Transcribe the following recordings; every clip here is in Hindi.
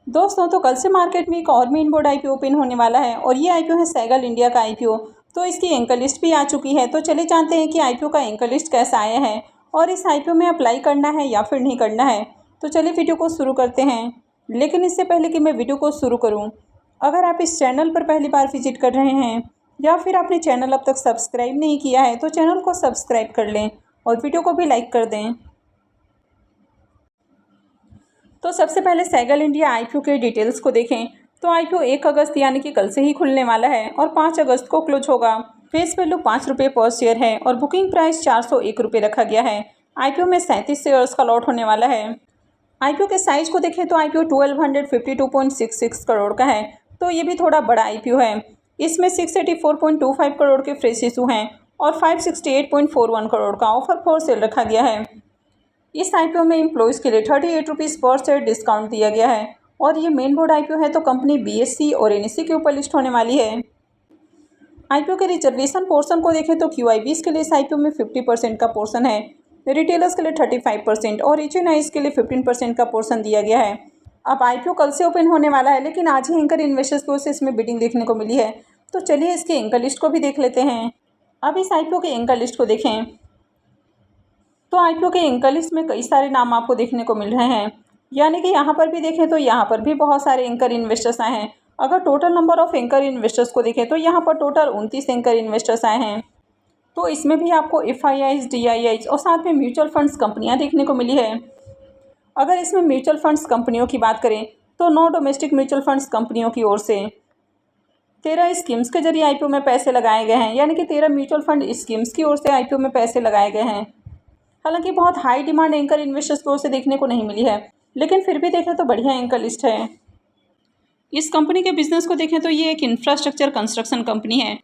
दोस्तों तो कल से मार्केट में एक और मेन बोर्ड आईपीओ ओपन होने वाला है और ये आईपीओ है सैगल इंडिया का आईपीओ। तो इसकी एंकर लिस्ट भी आ चुकी है। तो चले जानते हैं कि आईपीओ का एंकर लिस्ट कैसा आया है और इस आईपीओ में अप्लाई करना है या फिर नहीं करना है। तो चलिए वीडियो को शुरू करते हैं। लेकिन इससे पहले कि मैं वीडियो को शुरू करूँ, अगर आप इस चैनल पर पहली बार विजिट कर रहे हैं या फिर आपने चैनल अब तक सब्सक्राइब नहीं किया है तो चैनल को सब्सक्राइब कर लें और वीडियो को भी लाइक कर दें। तो सबसे पहले सैगल इंडिया आईपीओ के डिटेल्स को देखें तो आईपीओ 1 अगस्त यानी कि कल से ही खुलने वाला है और 5 अगस्त को क्लोज होगा। फेस वैल्यू 5 रुपये पर शेयर है और बुकिंग प्राइस 401 रुपये रखा गया है। आईपीओ में 37 शेयर्स का लॉट होने वाला है। आईपीओ के साइज को देखें तो आईपीओ 1252.66 करोड़ का है। तो ये भी थोड़ा बड़ा आईपीओ है। इसमें 684.25 करोड़ के फ्रेश इशू हैं और 568.41 करोड़ का ऑफर फॉर सेल रखा गया है। इस आईपीओ में एम्प्लॉयज़ के लिए 38 रुपीज़ पर शेयर डिस्काउंट दिया गया है और ये मेन बोर्ड आईपीओ है। तो कंपनी बीएसई और एनएसई के ऊपर लिस्ट होने वाली है। आईपीओ के रिजर्वेशन पोर्शन को देखें तो क्यूआईबीज के लिए इस आईपीओ में 50% का पोर्शन है, रिटेलर्स के लिए 35% और एचएनआईज के लिए 15% का पोर्शन दिया गया है। अब आईपीओ कल से ओपन होने वाला है, लेकिन आज ही एंकर इन्वेस्टर्स की ओर से इसमें बिडिंग देखने को मिली है। तो चलिए इसके एंकर लिस्ट को भी देख लेते हैं। अब इस आईपीओ के एंकर लिस्ट को देखें तो आईपीओ के एंकर लिस्ट में कई सारे नाम आपको देखने को मिल रहे हैं, यानी कि यहाँ पर भी देखें तो यहाँ पर भी बहुत सारे एंकर इन्वेस्टर्स आए हैं। अगर total number of anchor investors को देखें तो यहाँ पर टोटल 29 एंकर इन्वेस्टर्स आए हैं। तो इसमें भी आपको एफआईआईज, डीआईआईज और साथ में म्यूचुअल फंड्स कंपनियाँ देखने को मिली है। अगर इसमें म्यूचुअल फंड्स कंपनियों की बात करें तो 9 डोमेस्टिक म्यूचुअल फंड्स कंपनियों की ओर से 13 स्कीम्स के जरिए आईपीओ में पैसे लगाए गए हैं, यानी कि 13 म्यूचुअल फंड स्कीम्स की ओर से आईपीओ में पैसे लगाए गए हैं। हालांकि बहुत हाई डिमांड एंकर इन्वेस्टर्स की ओर से देखने को नहीं मिली है, लेकिन फिर भी देखें तो बढ़िया एंकर लिस्ट है। इस कंपनी के बिजनेस को देखें तो ये एक इंफ्रास्ट्रक्चर कंस्ट्रक्शन कंपनी है।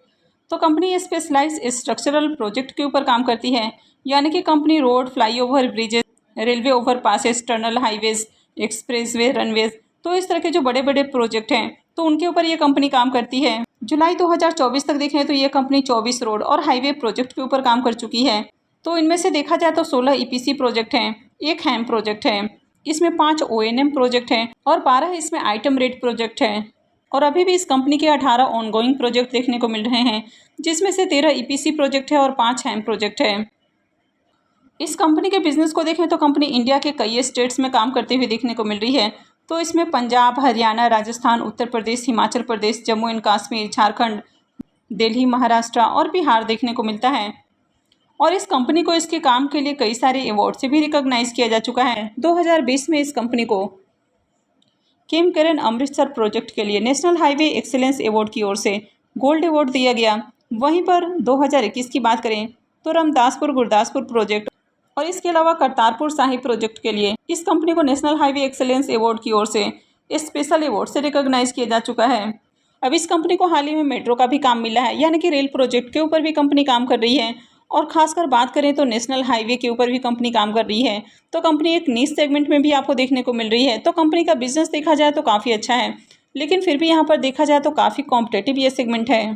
तो कंपनी स्पेशलाइज स्ट्रक्चरल प्रोजेक्ट के ऊपर काम करती है, यानी कि company road, flyover bridges, railway overpasses, tunnel, highways, expressway, runways, तो इस तरह के जो बड़े बड़े प्रोजेक्ट हैं तो उनके ऊपर ये कंपनी काम करती है। जुलाई 2024 तक देखें तो ये कंपनी 24 रोड और हाईवे प्रोजेक्ट के ऊपर काम कर चुकी है। तो इनमें से देखा जाए तो 16 ईपीसी प्रोजेक्ट हैं, एक हैम प्रोजेक्ट है, इसमें 5 ओएनएम प्रोजेक्ट हैं और 12 इसमें आइटम रेट प्रोजेक्ट हैं। और अभी भी इस कंपनी के 18 ऑनगोइंग प्रोजेक्ट देखने को मिल रहे हैं, जिसमें से 13 ईपीसी प्रोजेक्ट है और 5 हैम प्रोजेक्ट है। इस कंपनी के बिजनेस को देखें तो कंपनी इंडिया के कई स्टेट्स में काम करते हुए देखने को मिल रही है। तो इसमें पंजाब, हरियाणा, राजस्थान, उत्तर प्रदेश, हिमाचल प्रदेश, जम्मू एंड कश्मीर, झारखंड, दिल्ली, महाराष्ट्र और बिहार देखने को मिलता है। और इस कंपनी को इसके काम के लिए कई सारे अवार्ड से भी रिकॉग्नाइज किया जा चुका है। 2020 में इस कंपनी को किम करेन अमृतसर प्रोजेक्ट के लिए नेशनल हाईवे एक्सीलेंस अवार्ड की ओर से गोल्ड अवार्ड दिया गया। वहीं पर 2021 की बात करें तो रामदासपुर गुरदासपुर प्रोजेक्ट और इसके अलावा करतारपुर साहिब प्रोजेक्ट के लिए इस कंपनी को नेशनल हाईवे एक्सीलेंस अवार्ड की ओर से स्पेशल अवार्ड से रिकॉग्नाइज किया जा चुका है। अब इस कंपनी को हाल ही में मेट्रो का भी काम मिला है, यानी कि रेल प्रोजेक्ट के ऊपर भी कंपनी काम कर रही है। और खासकर बात करें तो नेशनल हाईवे के ऊपर भी कंपनी काम कर रही है। तो कंपनी एक नीश सेगमेंट में भी आपको देखने को मिल रही है। तो कंपनी का बिजनेस देखा जाए तो काफ़ी अच्छा है, लेकिन फिर भी यहाँ पर देखा जाए तो काफ़ी कॉम्पिटेटिव ये सेगमेंट है।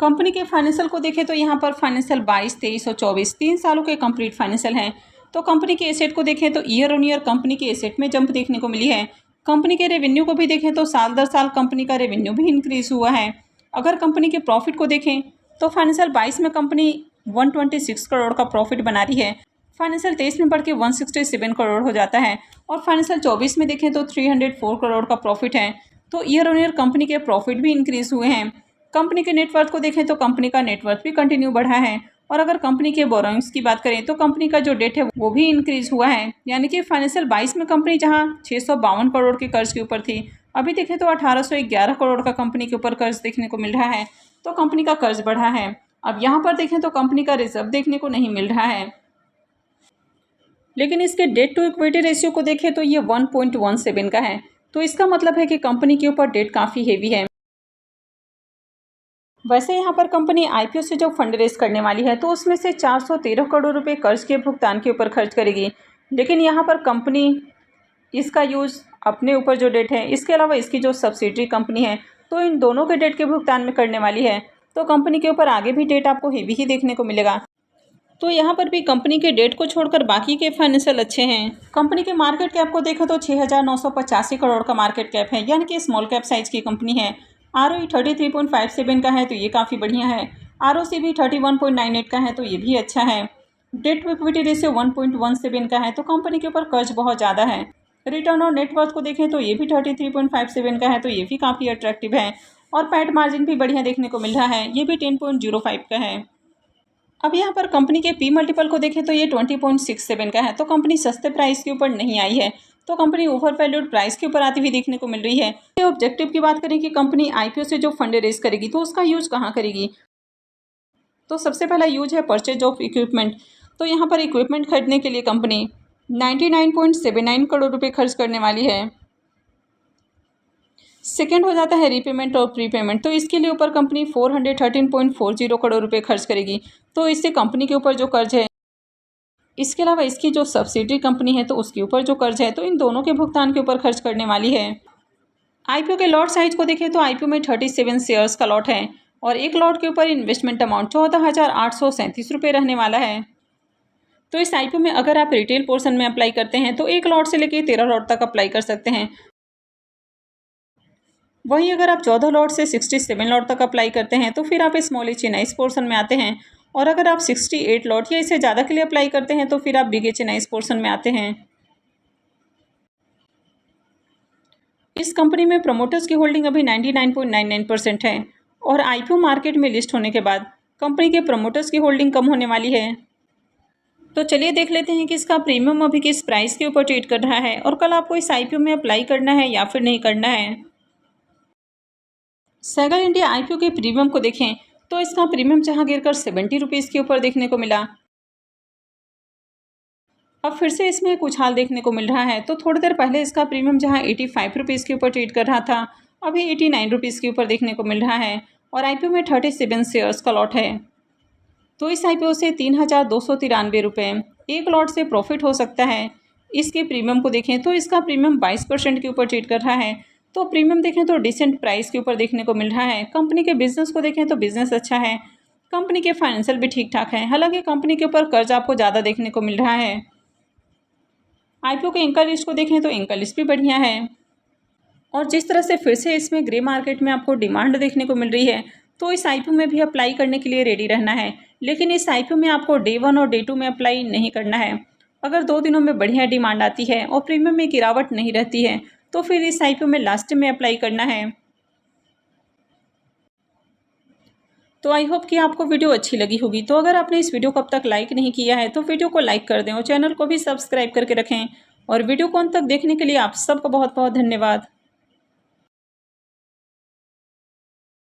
कंपनी के फाइनेंशियल को देखें तो यहाँ पर फाइनेंशियल 22, 23 और 24 3 सालों के कंप्लीट फाइनेंशियल हैं। तो कंपनी के एसेट को देखें तो ईयर ऑन ईयर कंपनी के एसेट में जंप देखने को मिली है। कंपनी के रेवेन्यू को भी देखें तो साल दर साल कंपनी का रेवेन्यू भी इंक्रीज हुआ है। अगर कंपनी के प्रॉफिट को देखें तो फाइनेंशियल 22 में कंपनी 126 करोड़ का प्रॉफिट बना रही है, फाइनेंशियल 23 में बढ़ के 167 करोड़ हो जाता है और फाइनेंशियल 24 में देखें तो 304 करोड़ का प्रॉफिट है। तो ईयर ऑन ईयर कंपनी के प्रॉफिट भी इंक्रीज हुए हैं। कंपनी के नेटवर्थ को देखें तो कंपनी का नेटवर्थ भी कंटिन्यू बढ़ा है। और अगर कंपनी के बोरोइंग्स की बात करें तो कंपनी का जो डेट है वो भी इंक्रीज हुआ है, यानी कि फाइनेंशियल 22 में कंपनी जहां 652 करोड़ के कर्ज के ऊपर थी, अभी देखें तो 1811 करोड़ का कंपनी के ऊपर कर्ज देखने को मिल रहा है। तो कंपनी का कर्ज बढ़ा है। अब यहाँ पर देखें तो कंपनी का रिजर्व देखने को नहीं मिल रहा है, लेकिन इसके डेट टू इक्विटी रेशियो को देखें तो ये 1.17 का है। तो इसका मतलब है कि कंपनी के ऊपर डेट काफ़ी हेवी है। वैसे यहाँ पर कंपनी आईपीओ से जो फंड रेज करने वाली है तो उसमें से 413 करोड़ रुपए कर्ज के भुगतान के ऊपर खर्च करेगी, लेकिन यहाँ पर कंपनी इसका यूज़ अपने ऊपर जो डेट है, इसके अलावा इसकी जो सब्सिडरी कंपनी है तो इन दोनों के डेट के भुगतान में करने वाली है। तो कंपनी के ऊपर आगे भी डेट आपको हेवी ही देखने को मिलेगा। तो यहाँ पर भी कंपनी के डेट को छोड़कर बाकी के फाइनेंशियल अच्छे हैं। कंपनी के मार्केट कैप को देखो तो 6,985 करोड़ का मार्केट कैप है, यानी कि स्मॉल कैप साइज की कंपनी है। ROE 33.57 का है, तो ये काफ़ी बढ़िया है। ROC भी 31.98 का है, तो ये भी अच्छा है। डेट टू इक्विटी रेशियो 1.17 का है, तो कंपनी के ऊपर कर्ज बहुत ज़्यादा है। रिटर्न और नेटवर्थ को देखें तो ये भी 33.57 का है, तो ये भी काफ़ी अट्रैक्टिव है। और पैट मार्जिन भी बढ़िया देखने को मिल रहा है, ये भी 10.05 का है। अब यहाँ पर कंपनी के पी मल्टीपल को देखें तो ये 20.67 का है, तो कंपनी सस्ते प्राइस के ऊपर नहीं आई है, तो कंपनी ओवर वैल्यूड प्राइस के ऊपर आती हुई देखने को मिल रही है। ऑब्जेक्टिव की बात करें कि कंपनी IPO से जो फंड रेज करेगी तो उसका यूज कहाँ करेगी, तो सबसे पहला यूज है परचेज ऑफ इक्विपमेंट। तो यहाँ पर इक्विपमेंट खरीदने के लिए कंपनी 99.79 करोड़ रुपये खर्च करने वाली है। सेकेंड हो जाता है रीपेमेंट और प्रीपेमेंट, तो इसके लिए ऊपर कंपनी 413.40 करोड़ रुपये खर्च करेगी, तो इससे कंपनी के ऊपर जो कर्ज है, इसके अलावा इसकी जो सब्सिडरी कंपनी है तो उसके ऊपर जो कर्ज है, तो इन दोनों के भुगतान के ऊपर खर्च करने वाली है। IPO के लॉट साइज को देखें तो IPO में 37 शेयर्स का लॉट है और एक लॉट के ऊपर इन्वेस्टमेंट अमाउंट 14,837 रुपये रहने वाला है। तो इस IPO में अगर आप रिटेल पोर्शन में अप्लाई करते हैं तो एक लॉट से लेकर 13 लॉट तक अप्लाई कर सकते हैं। वहीं अगर आप 14 लॉट से 67 लॉट तक अप्लाई करते हैं तो फिर आप small HNIs portion में आते हैं, और अगर आप 68 लॉट या इससे ज़्यादा के लिए अप्लाई करते हैं तो फिर आप big HNIs portion में आते हैं। इस कंपनी में प्रमोटर्स की होल्डिंग अभी 99.99% है, और IPO मार्केट में लिस्ट होने के बाद कंपनी के प्रमोटर्स की होल्डिंग कम होने वाली है। तो चलिए देख लेते हैं कि इसका प्रीमियम अभी किस प्राइस के ऊपर ट्रेड कर रहा है और कल आपको इस IPO में अप्लाई करना है या फिर नहीं करना है। सैगल इंडिया IPO के प्रीमियम को देखें तो इसका प्रीमियम जहां गिरकर 70 रुपीज़ के ऊपर देखने को मिला, अब फिर से इसमें एक उछाल देखने को मिल रहा है। तो थोड़ी देर पहले इसका प्रीमियम जहां 85 रुपीज़ के ऊपर ट्रेड कर रहा था, अभी 89 रुपीज़ के ऊपर देखने को मिल रहा है, और IPO में 37 शेयर्स का लॉट है। तो इस IPO से 3,293 रुपये एक लॉट से प्रॉफिट हो सकता है। इसके प्रीमियम को देखें तो इसका प्रीमियम 22% के ऊपर ट्रेड कर रहा है, तो प्रीमियम देखें तो डिसेंट प्राइस के ऊपर देखने को मिल रहा है। कंपनी के बिजनेस को देखें तो बिजनेस अच्छा है, कंपनी के फाइनेंशियल भी ठीक ठाक है, हालांकि कंपनी के ऊपर कर्ज आपको ज़्यादा देखने को मिल रहा है। IPO के एंकर लिस्ट को देखें तो एंकर लिस्ट भी बढ़िया है, और जिस तरह से फिर से इसमें ग्रे मार्केट में आपको डिमांड देखने को मिल रही है, तो इस IPO में भी अप्लाई करने के लिए रेडी रहना है। लेकिन इस IPO में आपको Day 1 और Day 2 में अप्लाई नहीं करना है। अगर 2 दिनों में बढ़िया डिमांड आती है और प्रीमियम में गिरावट नहीं रहती है तो फिर इस IPO में लास्ट में अप्लाई करना है। तो आई होप कि आपको वीडियो अच्छी लगी होगी। तो अगर आपने इस वीडियो को अब तक लाइक नहीं किया है तो वीडियो को लाइक कर दें और चैनल को भी सब्सक्राइब करके रखें। और वीडियो को अंत तक देखने के लिए आप सबका बहुत बहुत धन्यवाद।